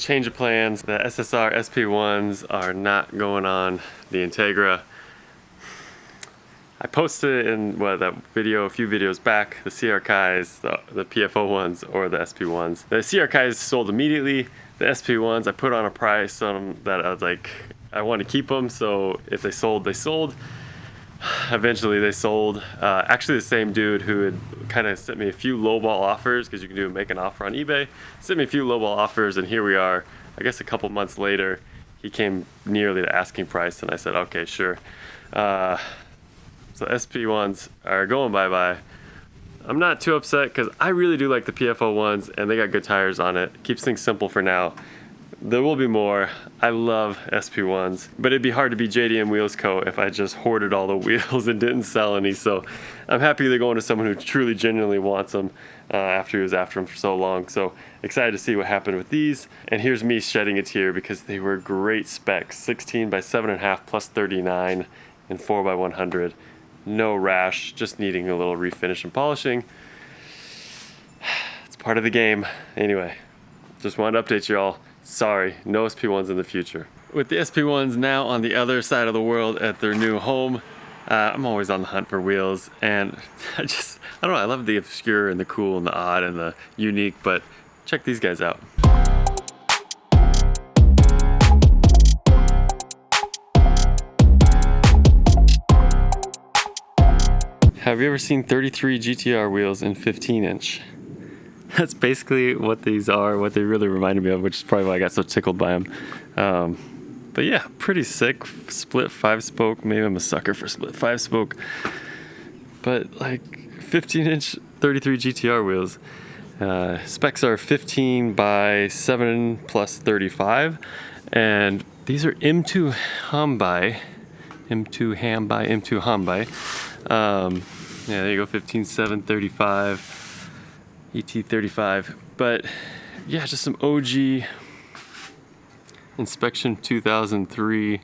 change of plans. The SSR SP1s are not going on the Integra. I posted in that video a few videos back, the CR Kais, the PFO ones or the SP ones. The CR Kais sold immediately. The SP ones, I put on a price on them that I was like, I want to keep them, so if they sold, they sold. Eventually they sold. Actually the same dude who had kind of sent me a few lowball offers, because you can make an offer on eBay, sent me a few lowball offers, and here we are. I guess a couple months later, he came nearly to asking price, and I said, okay, sure. So SP1s are going bye-bye. I'm not too upset because I really do like the PFO ones and they got good tires on it. Keeps things simple for now. There will be more. I love SP1s, but it'd be hard to be JDM Wheels Co. if I just hoarded all the wheels and didn't sell any. So I'm happy they're going to someone who truly genuinely wants them after he was after them for so long. So excited to see what happened with these. And here's me shedding a tear because they were great specs. 16 by 7.5 plus 39 and 4 by 100. No rash, just needing a little refinish and polishing. It's part of the game. Anyway, just wanted to update you all. Sorry, no SP1s in the future. With the SP1s now on the other side of the world at their new home, I'm always on the hunt for wheels, and I don't know, I love the obscure and the cool and the odd and the unique, but check these guys out. Have you ever seen 33 GTR wheels in 15-inch? That's basically what these are, what they really reminded me of, which is probably why I got so tickled by them. But yeah, pretty sick. Split 5-spoke. Maybe I'm a sucker for split 5-spoke. But like 15-inch 33 GTR wheels. Specs are 15 by 7 plus 35. And these are M2 Hambai. M2 Hambai. Yeah, there you go, 15, 7, 35, ET35. But yeah, just some OG inspection 2003.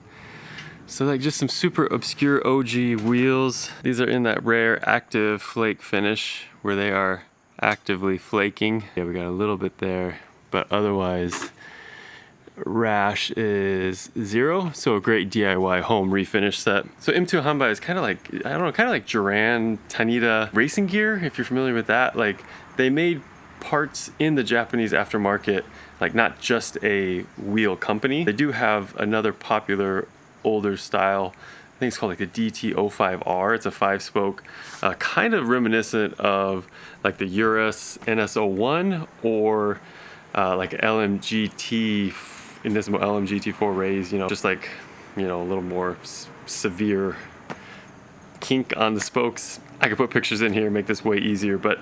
So like just some super obscure OG wheels. These are in that rare active flake finish where they are actively flaking. Yeah, we got a little bit there, but otherwise rash is 0, so a great DIY home refinish set. So M2 Hanbai is kind of like, I don't know, kind of like Duran Tanita racing gear, if you're familiar with that. Like they made parts in the Japanese aftermarket, like not just a wheel company. They do have another popular older style, I think it's called like the DT05R. It's a 5-spoke, kind of reminiscent of like the Urus NS01 or like LMGT Innismo LMGT4 Rays, you know, just like, you know, a little more severe kink on the spokes. I could put pictures in here, make this way easier, but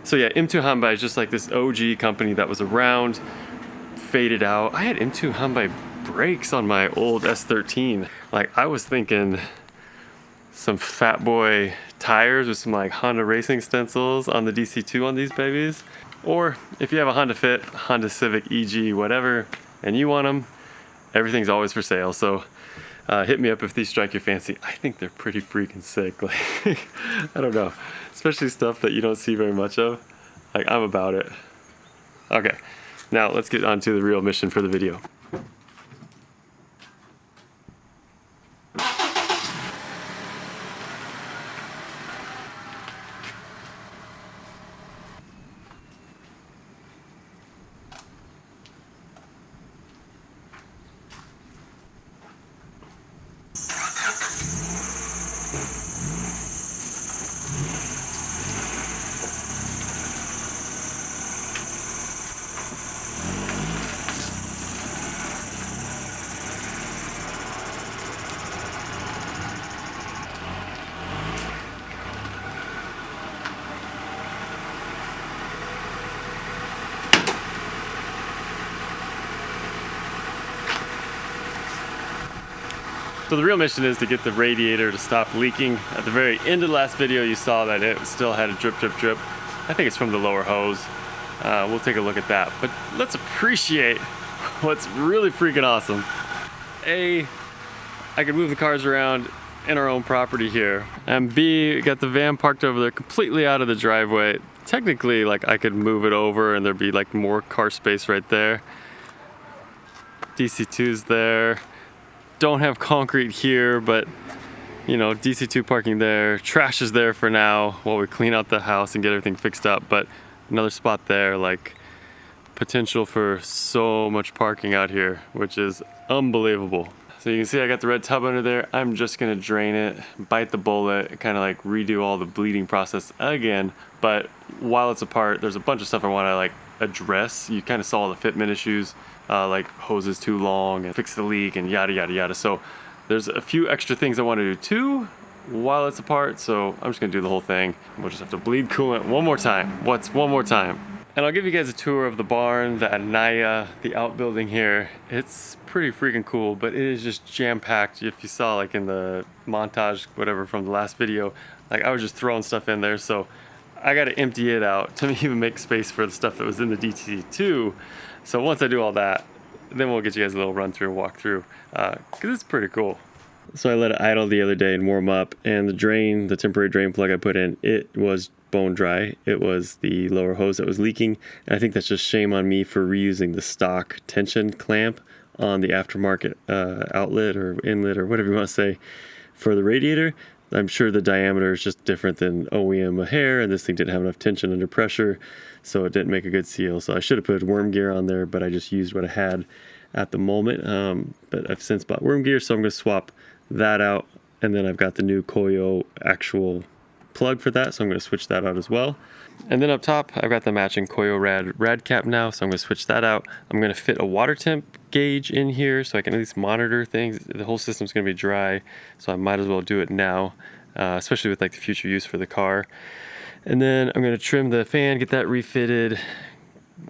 so yeah, M2 Hanbai is just like this OG company that was around, faded out. I had M2 Hanbai brakes on my old S13. Like I was thinking some fat boy tires with some like Honda racing stencils on the DC2 on these babies. Or if you have a Honda Fit, Honda Civic, EG, whatever, and you want them, everything's always for sale. So hit me up if these strike your fancy. I think they're pretty freaking sick. Like, I don't know, especially stuff that you don't see very much of. Like, I'm about it. Okay, now let's get on to the real mission for the video. So the real mission is to get the radiator to stop leaking. At the very end of the last video you saw that it still had a drip. I think it's from the lower hose. We'll take a look at that. But let's appreciate what's really freaking awesome. A, I can move the cars around in our own property here. And B, got the van parked over there completely out of the driveway. Technically, like I could move it over and there'd be like more car space right there. DC2's there. Don't have concrete here, but you know, DC2 parking there. Trash is there for now while we clean out the house and get everything fixed up, but another spot there, like potential for so much parking out here, which is unbelievable. So you can see I got the red tub under there. I'm just gonna drain it, bite the bullet, kind of like redo all the bleeding process again. But while it's apart, there's a bunch of stuff I wanna like address. You kind of saw the fitment issues, like hose is too long and fix the leak and yada, yada, yada. So there's a few extra things I wanna do too while it's apart. So I'm just gonna do the whole thing. We'll just have to bleed coolant one more time. One more time? And I'll give you guys a tour of the barn, the Anaya, the outbuilding here. It's pretty freaking cool, but it is just jam-packed. If you saw like in the montage, whatever, from the last video, like I was just throwing stuff in there. So I gotta empty it out to even make space for the stuff that was in the DC2. So once I do all that, then we'll get you guys a little run through, walk through, cause it's pretty cool. So I let it idle the other day and warm up, and the temporary drain plug I put in, it was bone dry. It was the lower hose that was leaking, and I think that's just shame on me for reusing the stock tension clamp on the aftermarket outlet or inlet or whatever you want to say for the radiator. I'm sure the diameter is just different than OEM hair, and this thing didn't have enough tension under pressure, so it didn't make a good seal. So I should have put worm gear on there, but I just used what I had at the moment. But I've since bought worm gear, so I'm going to swap that out, and then I've got the new Koyo actual plug for that, so I'm going to switch that out as well. And then up top I've got the matching Koyo rad cap now, so I'm going to switch that out. I'm going to fit a water temp gauge in here so I can at least monitor things. The whole system's going to be dry, so I might as well do it now, especially with like the future use for the car. And then I'm going to trim the fan, get that refitted,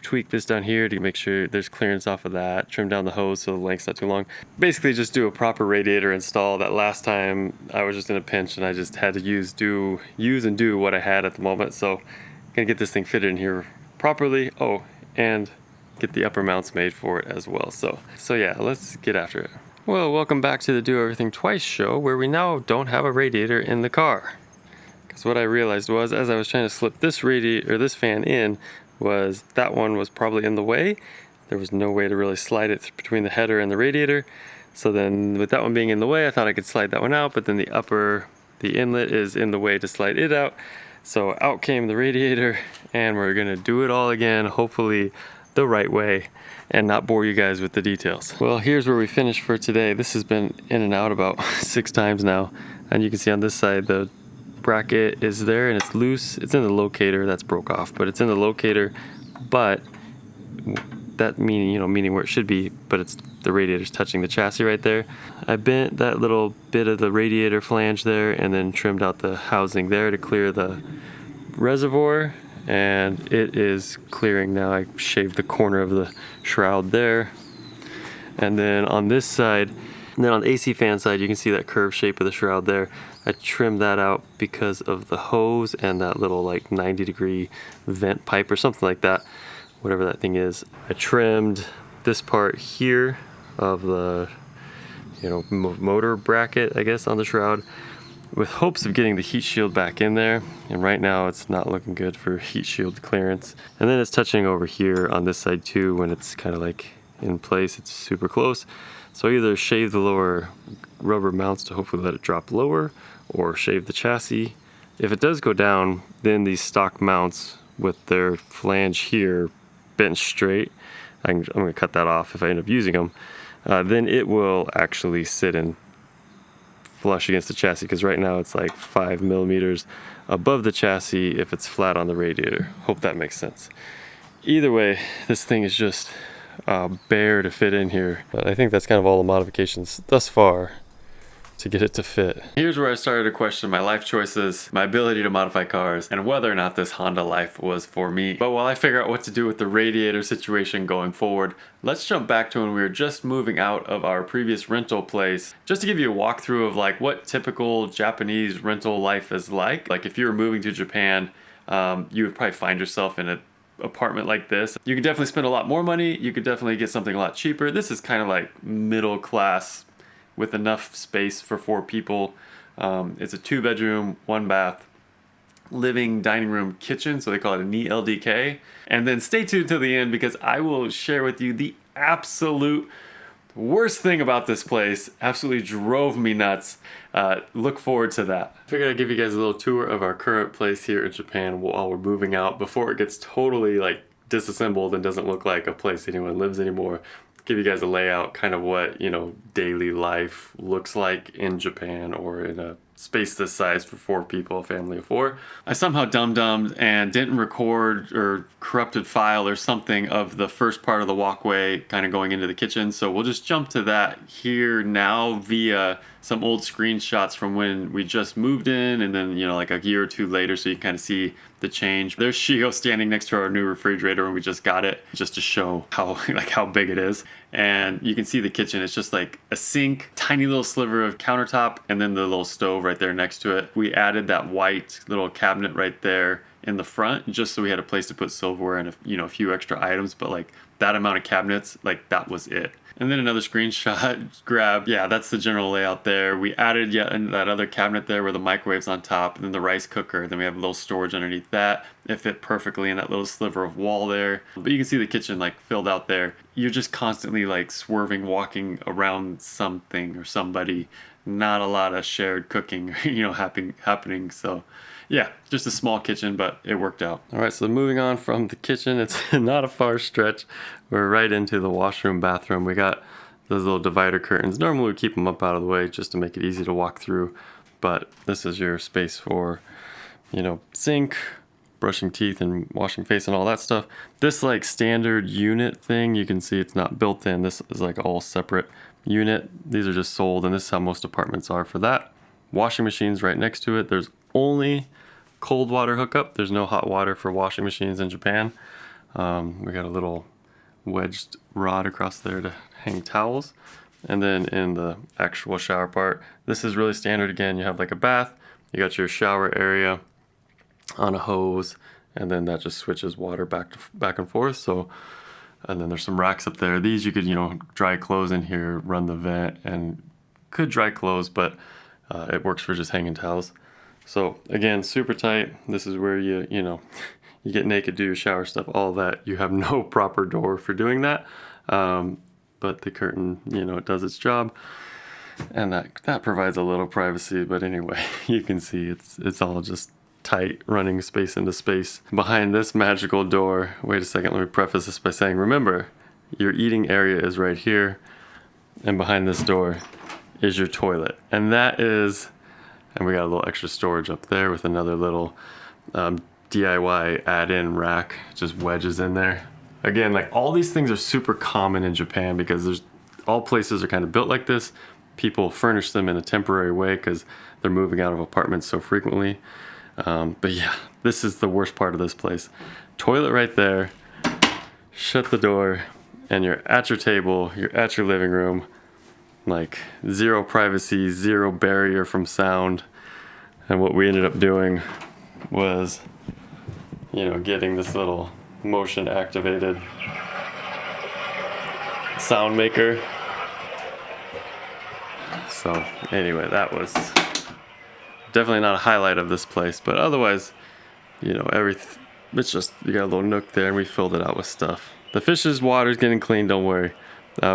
tweak this down here to make sure there's clearance off of that, trim down the hose so the length's not too long. Basically just do a proper radiator install. That last time I was just in a pinch and I just had to use and do what I had at the moment. So gonna get this thing fitted in here properly. Oh, and get the upper mounts made for it as well. So yeah, let's get after it. Well, welcome back to the Do Everything Twice show, where we now don't have a radiator in the car. Because what I realized was, as I was trying to slip this fan in, was that one was probably in the way. There was no way to really slide it between the header and the radiator. So then with that one being in the way, I thought I could slide that one out, but then the inlet is in the way to slide it out. So out came the radiator, and we're gonna do it all again, hopefully the right way, and not bore you guys with the details. Well, here's where we finished for today. This has been in and out about 6 times now, and you can see on this side the bracket is there and it's loose. It's in the locator, that's broke off, but it's in the locator, but that meaning where it should be, but it's the radiator's touching the chassis right there. I bent that little bit of the radiator flange there and then trimmed out the housing there to clear the reservoir, and it is clearing now. I shaved the corner of the shroud there, and then on this side, and then on the AC fan side, you can see that curved shape of the shroud there. I trimmed that out because of the hose and that little like 90-degree vent pipe or something like that, whatever that thing is. I trimmed this part here of the motor bracket, I guess, on the shroud, with hopes of getting the heat shield back in there. And right now it's not looking good for heat shield clearance. And then it's touching over here on this side too. When it's kind of like in place, it's super close. So either shave the lower rubber mounts to hopefully let it drop lower, or shave the chassis. If it does go down, then these stock mounts with their flange here bent straight, I'm going to cut that off if I end up using them, then it will actually sit and flush against the chassis, because right now it's like 5 millimeters above the chassis if it's flat on the radiator. Hope that makes sense. Either way, this thing is just bare to fit in here. But I think that's kind of all the modifications thus far to get it to fit. Here's where I started to question my life choices, my ability to modify cars, and whether or not this Honda life was for me. But while I figure out what to do with the radiator situation going forward, let's jump back to when we were just moving out of our previous rental place, just to give you a walkthrough of like what typical Japanese rental life is like. Like if you were moving to Japan, you would probably find yourself in an apartment like this. You could definitely spend a lot more money. You could definitely get something a lot cheaper. This is kind of like middle class with enough space for 4 people. It's a 2-bedroom, 1-bath, living, dining room, kitchen, so they call it a knee LDK. And then stay tuned till the end, because I will share with you the absolute Worst thing about this place, absolutely drove me nuts. Look forward to that. Figured I'd give you guys a little tour of our current place here in Japan while we're moving out before it gets totally like disassembled and doesn't look like a place anyone lives anymore. Give you guys a layout, kind of what, you know, daily life looks like in Japan or in a space this size for 4 people, a family of 4. I somehow dum-dummed and didn't record or corrupted file or something of the first part of the walkway kind of going into the kitchen. So we'll just jump to that here now via some old screenshots from when we just moved in and then, you know, like a year or 2 later, so you kind of see the change. There's Shio standing next to our new refrigerator when we just got it, just to show how big it is. And you can see the kitchen. It's just like a sink, tiny little sliver of countertop, and then the little stove right there next to it. We added that white little cabinet right there in the front just so we had a place to put silverware and a few extra items, but like that amount of cabinets, like that was it. And then another screenshot grab. Yeah, that's the general layout there. We added yet that other cabinet there where the microwave's on top, and then the rice cooker. Then we have a little storage underneath that. It fit perfectly in that little sliver of wall there. But you can see the kitchen like filled out there. You're just constantly like swerving, walking around something or somebody. Not a lot of shared cooking, happening. So yeah, just a small kitchen, but it worked out. All right, so moving on from the kitchen, it's not a far stretch. We're right into the washroom, bathroom. We got those little divider curtains. Normally we keep them up out of the way just to make it easy to walk through, but this is your space for, sink, brushing teeth and washing face and all that stuff. This like standard unit thing, you can see it's not built in. This is like all separate unit. These are just sold, and this is how most apartments are for that. Washing machines right next to it. There's only cold water hookup. There's no hot water for washing machines in Japan. We got a little wedged rod across there to hang towels. And then in the actual shower part, this is really standard again. You have like a bath, you got your shower area on a hose, and then that just switches water back and forth. So, and then there's some racks up there. These you could, dry clothes in here, run the vent, and could dry clothes, but it works for just hanging towels. So again, super tight. This is where you get naked, do your shower stuff, all that. You have no proper door for doing that. But the curtain, it does its job. And that provides a little privacy. But anyway, you can see it's all just tight, running space into space. Behind this magical door, wait a second, let me preface this by saying, remember, your eating area is right here. And behind this door is your toilet. And we got a little extra storage up there with another little DIY add-in rack, just wedges in there. Again, like all these things are super common in Japan because all places are kind of built like this. People furnish them in a temporary way because they're moving out of apartments so frequently. But yeah, this is the worst part of this place. Toilet right there, shut the door, and you're at your table, you're at your living room. Like zero privacy, zero barrier from sound. And what we ended up doing was, getting this little motion activated sound maker. So anyway, that was definitely not a highlight of this place, but otherwise, it's just, you got a little nook there and we filled it out with stuff. The fish's water's getting clean, don't worry.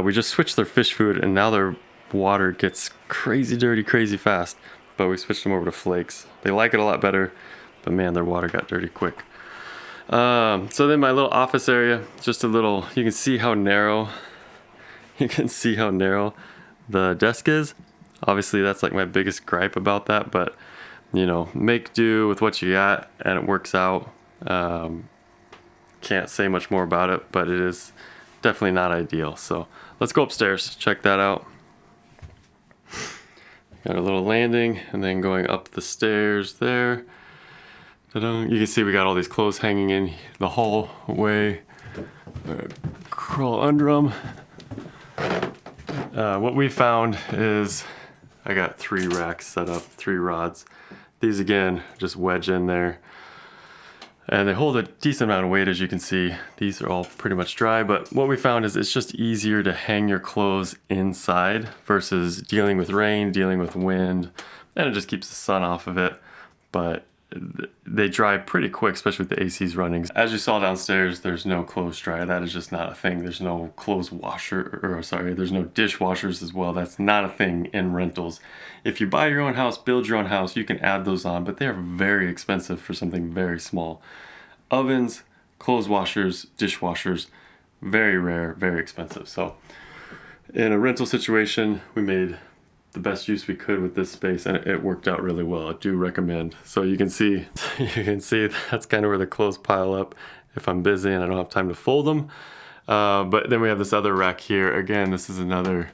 We just switched their fish food and now their water gets crazy dirty, crazy fast. But we switched them over to flakes. They like it a lot better, but man, their water got dirty quick. So then my little office area, just a little, you can see how narrow the desk is. Obviously that's like my biggest gripe about that, but make do with what you got and it works out. Can't say much more about it, but it is definitely not ideal. So let's go upstairs, check that out. Got a little landing and then going up the stairs there. Ta-da. You can see we got all these clothes hanging in the hallway. Crawl under them. What we found is I got 3 racks set up, 3 rods. These again, just wedge in there. And they hold a decent amount of weight, as you can see. These are all pretty much dry, but what we found is it's just easier to hang your clothes inside versus dealing with rain, dealing with wind, and it just keeps the sun off of it. But they dry pretty quick, especially with the ACs running. As you saw downstairs, there's no clothes dryer. That is just not a thing. There's no clothes washer, or sorry, there's no dishwashers as well. That's not a thing in rentals. If you buy your own house, build your own house, you can add those on, but they are very expensive for something very small. Ovens, clothes washers, dishwashers, very rare, very expensive. So in a rental situation, we made the best use we could with this space, and it worked out really well. I do recommend. So you can see that's kind of where the clothes pile up if I'm busy and I don't have time to fold them. But then we have this other rack here. Again, this is another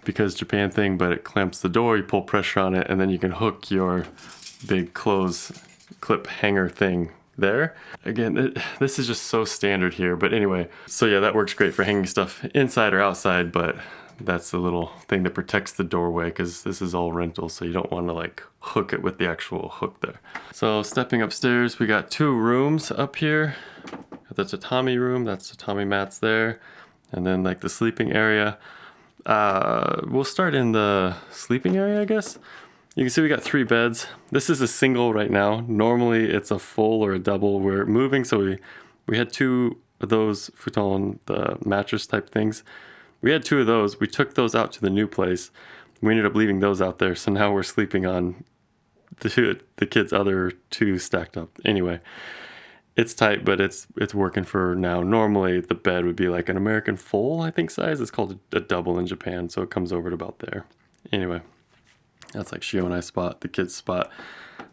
because Japan thing, but it clamps the door, you pull pressure on it, and then you can hook your big clothes clip hanger thing there. Again, this is just so standard here, but anyway. So yeah, that works great for hanging stuff inside or outside, but that's the little thing that protects the doorway, because this is all rental, so you don't want to like hook it with the actual hook there. So stepping upstairs, we got 2 rooms up here. The tatami room, that's tatami mats there, and then like the sleeping area. We'll start in the sleeping area, I guess. You can see we got 3 beds. This is a single right now. Normally it's a full or a double. We're moving, so we had 2 of those futon, the mattress type things. We had 2 of those. We took those out to the new place. We ended up leaving those out there, so now we're sleeping on the kids' other 2 stacked up. Anyway, it's tight, but it's working for now. Normally the bed would be like an American full, I think, size. It's called a double in Japan, so it comes over to about there. Anyway, that's like Shio and I spot, the kids' spot.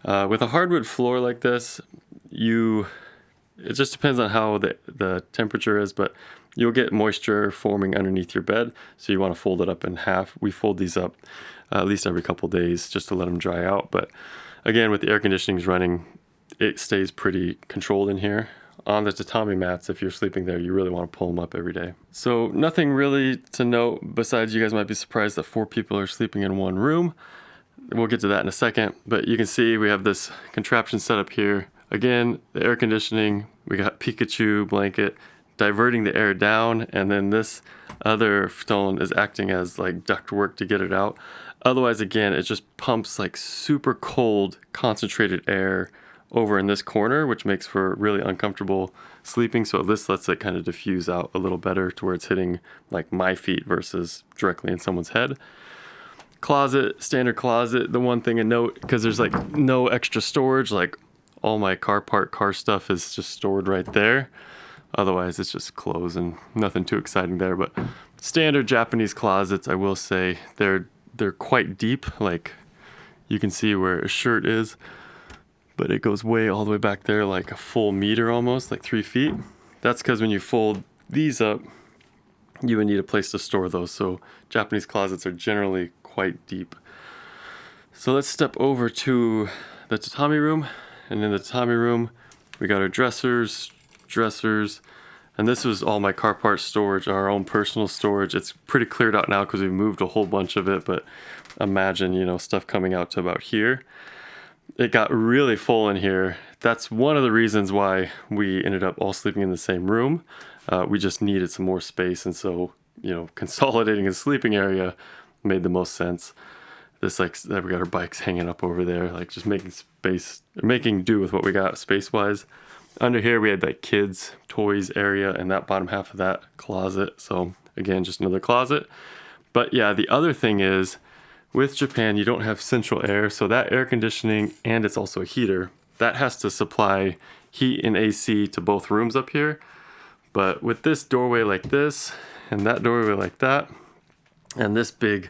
With a hardwood floor like this, it just depends on how the temperature is, but you'll get moisture forming underneath your bed, so you want to fold it up in half. We fold these up at least every couple days just to let them dry out. But again, with the air conditionings running, it stays pretty controlled in here. On the tatami mats, if you're sleeping there, you really want to pull them up every day. So nothing really to note besides you guys might be surprised that 4 people are sleeping in 1 room. We'll get to that in a second, but you can see we have this contraption set up here. Again, the air conditioning, we got Pikachu blanket diverting the air down, and then this other futon is acting as like ductwork to get it out. Otherwise, again, it just pumps like super cold concentrated air over in this corner, which makes for really uncomfortable sleeping. So this lets it kind of diffuse out a little better to where it's hitting like my feet versus directly in someone's head. Closet, standard closet. The one thing to note, because there's like no extra storage, like all my car stuff is just stored right there. Otherwise, it's just clothes and nothing too exciting there. But standard Japanese closets, I will say, they're quite deep. Like you can see where a shirt is, but it goes way all the way back there, like a full meter almost, like 3 feet. That's because when you fold these up, you would need a place to store those. So Japanese closets are generally quite deep. So let's step over to the tatami room. And in the tatami room, we got our dressers, and this was all my car part storage, our own personal storage. It's pretty cleared out now because we've moved a whole bunch of it, but imagine, stuff coming out to about here. It got really full in here. That's one of the reasons why we ended up all sleeping in the same room. We just needed some more space, and so, consolidating a sleeping area made the most sense. This, we got our bikes hanging up over there, like just making do with what we got space-wise. Under here we had like kids toys area and that bottom half of that closet. So again, just another closet. But yeah, the other thing is with Japan, you don't have central air. So that air conditioning, and it's also a heater, that has to supply heat and AC to both rooms up here. But with this doorway like this and that doorway like that, and this big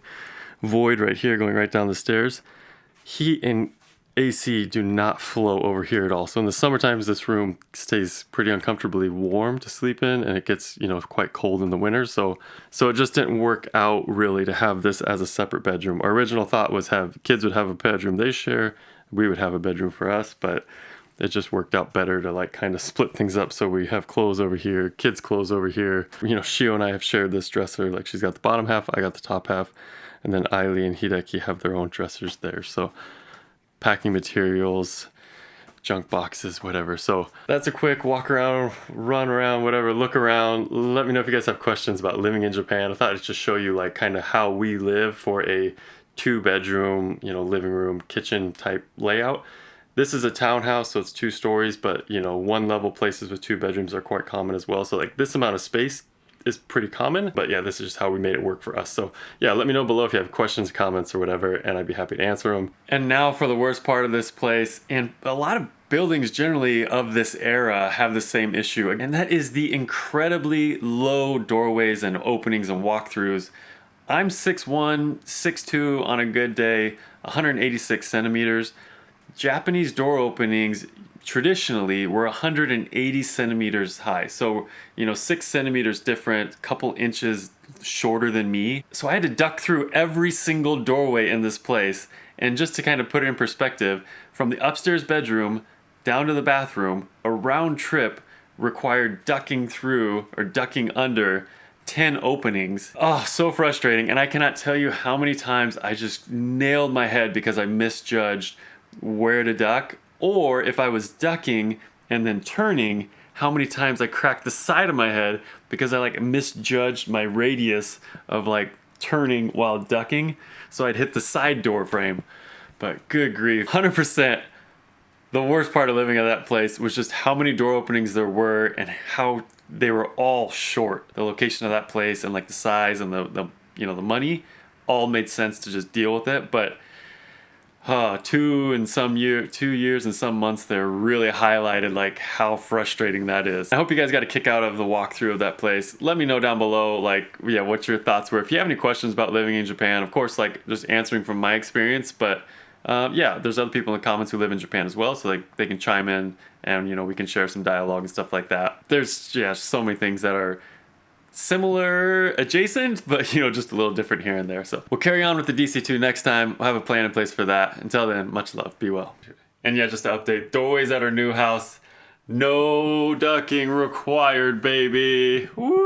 void right here going right down the stairs, heat and AC do not flow over here at all. So in the summer times, this room stays pretty uncomfortably warm to sleep in, and it gets, quite cold in the winter. So it just didn't work out really to have this as a separate bedroom. Our original thought was kids would have a bedroom they share, we would have a bedroom for us, but it just worked out better to kind of split things up. So we have clothes over here, kids' clothes over here. Shio and I have shared this dresser. Like she's got the bottom half, I got the top half, and then Aili and Hideki have their own dressers there. So packing materials, junk boxes, whatever. So that's a quick walk around, run around, whatever, look around. Let me know if you guys have questions about living in Japan. I thought I'd just show you kind of how we live for a 2-bedroom, living room, kitchen type layout. This is a townhouse, so it's 2 stories, but you know, 1-level places with 2 bedrooms are quite common as well. So like this amount of space is pretty common, but yeah, this is just how we made it work for us. So yeah, let me know below if you have questions, comments, or whatever, and I'd be happy to answer them. And now for the worst part of this place, and a lot of buildings generally of this era have the same issue, and that is the incredibly low doorways and openings and walkthroughs. I'm 6'1", 6'2" on a good day, 186 centimeters. Japanese door openings traditionally were 180 centimeters high. So, you know, 6 centimeters different, couple inches shorter than me. So I had to duck through every single doorway in this place. And just to kind of put it in perspective, from the upstairs bedroom down to the bathroom, a round trip required ducking through or ducking under 10 openings. Oh, so frustrating. And I cannot tell you how many times I just nailed my head because I misjudged where to duck, or if I was ducking and then turning, how many times I cracked the side of my head because I like misjudged my radius of like turning while ducking. So I'd hit the side door frame. But good grief, 100%. The worst part of living at that place was just how many door openings there were and how they were all short. The location of that place and like the size and the you know, the money all made sense to just deal with it. But 2 years and some months there really highlighted like how frustrating that is. I hope you guys got a kick out of the walkthrough of that place. Let me know down below, like, yeah, what your thoughts were. If you have any questions about living in Japan, of course, like just answering from my experience, but yeah, there's other people in the comments who live in Japan as well, so like they can chime in and, you know, we can share some dialogue and stuff like that. There's, yeah, so many things that are similar, adjacent, but you know, just a little different here and there. So we'll carry on with the DC2 next time. We'll have a plan in place for that. Until then, much love, be well. And yeah, just to update, doorways at our new house, no ducking required, baby. Woo!